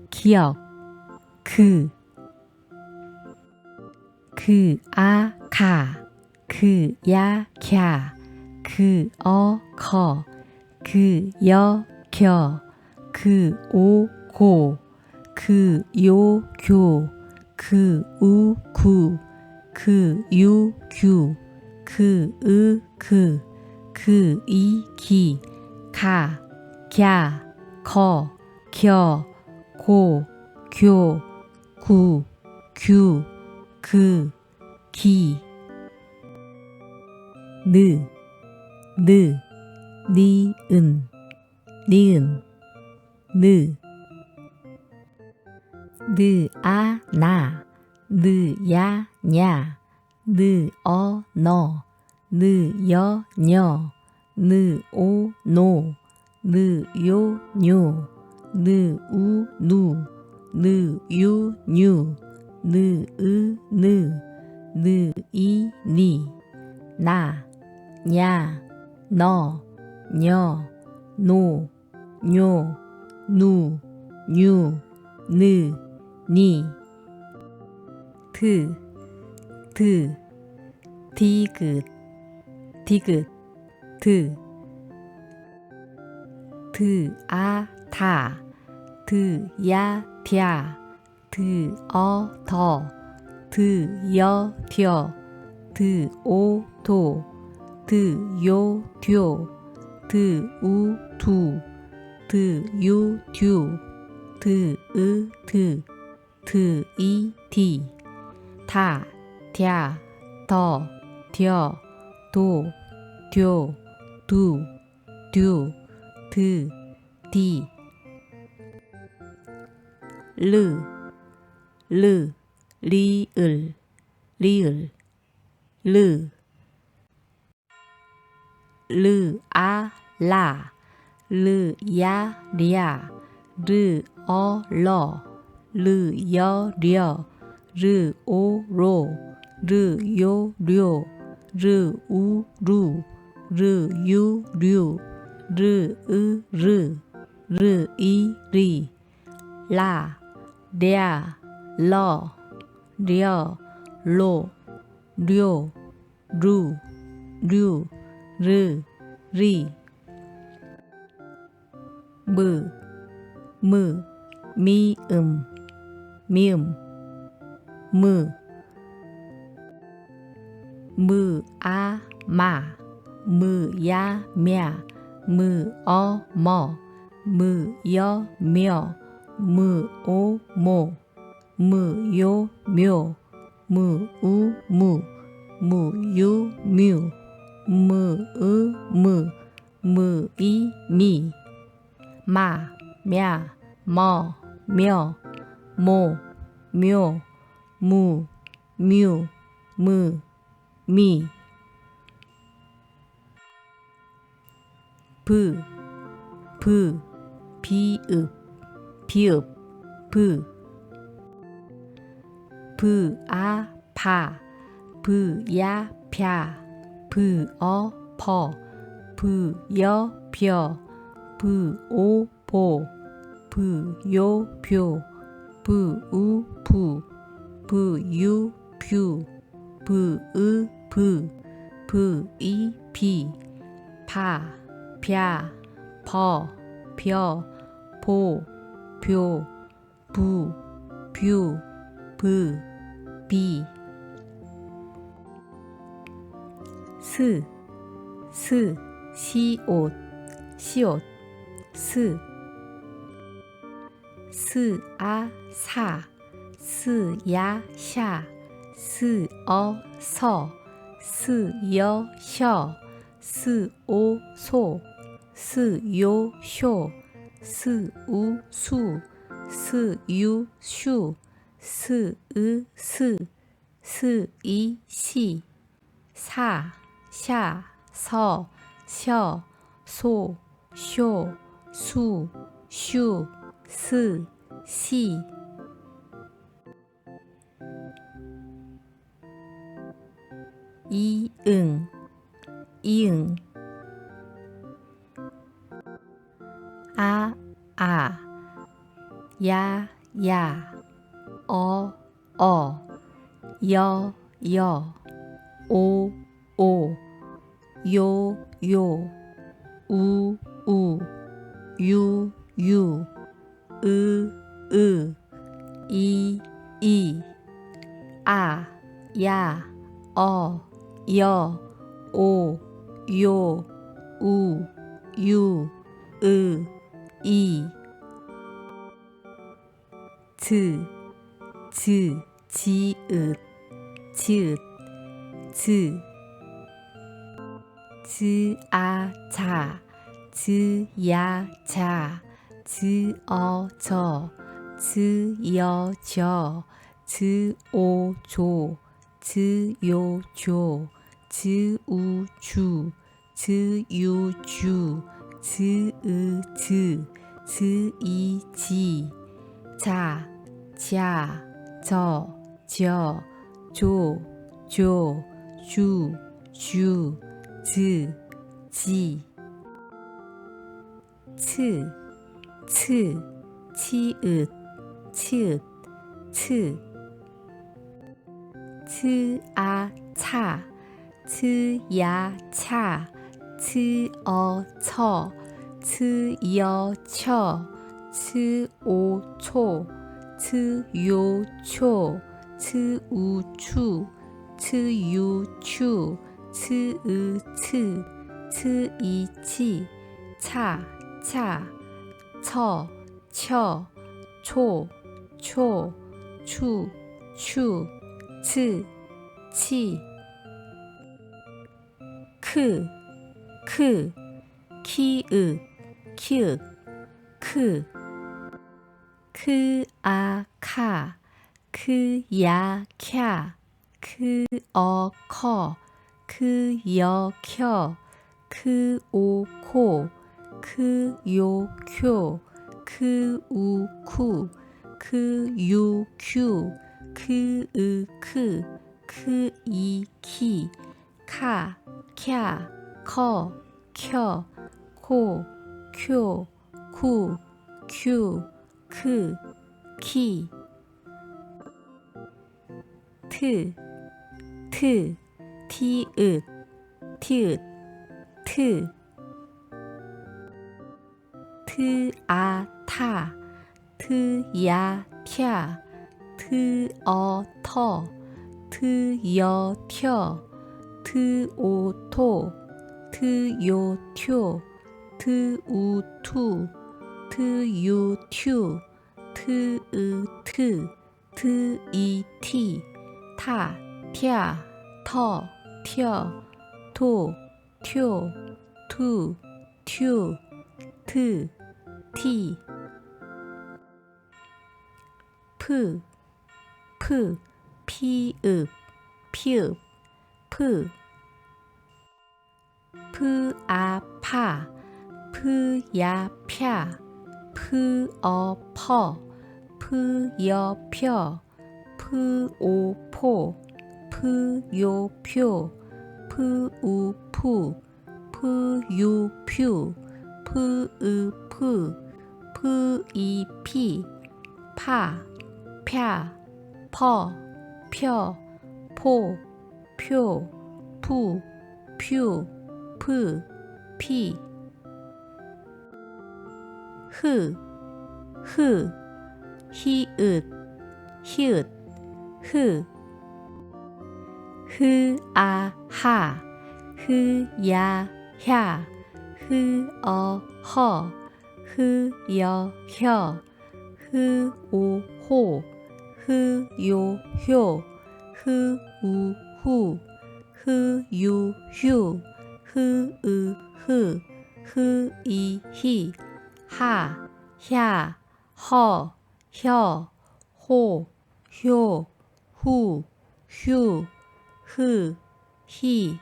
기억, 아가, 야, 갸, 커, 겨, 오, 고, 요, 교, 우, 구, 유, 규, 이, 기, 가, 갸, 커, 겨, 고, 교, 구, 규, 기, 니은, 나, 야, 냐, 너, 여, 녀, 오, 노, 요, 뇨, 우, 누, 유, 뉴, 이, 니, 나, 냐, 너, 녀, 노, 뇨, 누, 뉴, 니, 디귿, 다, 야, 랴, 더, 여, 뎌, 오, 도, 요, 듀, 우, 두, 유, 듀, 이, 디, 다, 랴, 더, 뎌, 도, 듀, 디, 리을, 라, 야, 랴, 러, 여, 려, 오, 로, 요, 료, 우, 루, 유, 류, 이, 리, 라, 랴, 러, 려, 로, 료, 류, 리, 미음, 마, 야, 며, 머, 여, 며, 오, 모, 요, 묘, 우, 유, 뮤, 이, 미, 마, 며, 며, 모, 묘, 뮤, 미, 비읍, 파, 야, 펴, 퍼, 여, 벼, 오, 보, 요, 표, 우, 부, 유, 뷰, 이, 비, 파, 펴, 퍼, 벼, 보, 표, 뷰, 비, 시옷, 사, 야, 샤, 서, 여, 셔, 오, 소, 요, 쇼, 우, 수, 유, 슈, 이, 시, 사, 샤, 서, 셔, 소, 쇼, 수, 슈, 시, 이응, 아, 아, 야, 야, 어, 여, 오, 요, 우, 유, 이, 아, 야, 여, 오, 요, 우, 이, 지읒, 즈아자, 즈야자, 즈어저, 즈여저, 즈오조, 즈요조, 즈우주, 즈유주, 즈으즈, 즈이지, 자, 저, 조, 주, 지, 치읓, 츠아차, 츠야차, 츠어처, 츠여처, 츠오초, 츠요초, 츠우추, 츠유추, 츠으츠, 츠이치, 차, 처, 초, 추, 치, 키읔, 크아카, 크야캬, 크어커, 크여켜, 크오코, 크요쿄, 크우쿠, 크유큐, 크으크, 크이키, 카, 캬, 커, 켜, 코, 쿄, 쿠, 큐, 키, 티읕, 트아타, 트야թ야, 트어터, 트여텨, 트오토, 트요튀, 트우투, 트유튜, 트으트, 트이티, 타, 튀, 터, 튀어, 토, 튀, 투, 튜, 트, 티, 피읍, 프아파, 프야펴, 프어퍼, 프여펴, 프오포, 프요표, 프우푸, 프유퓨, 프으프, 프이피, 파, 펴, 퍼, 펴, 포, 표, 푸, 퓨, 프, 피, 히읗, 흐아하, 흐야향, 흐어허, 흐여혀, 흐오호, 흐요효, 흐우후, 흐유휴, 흐으흐, 흐이히, 하, 야, 허, 혀, 호, 효, 후, 휴, 흐, 히,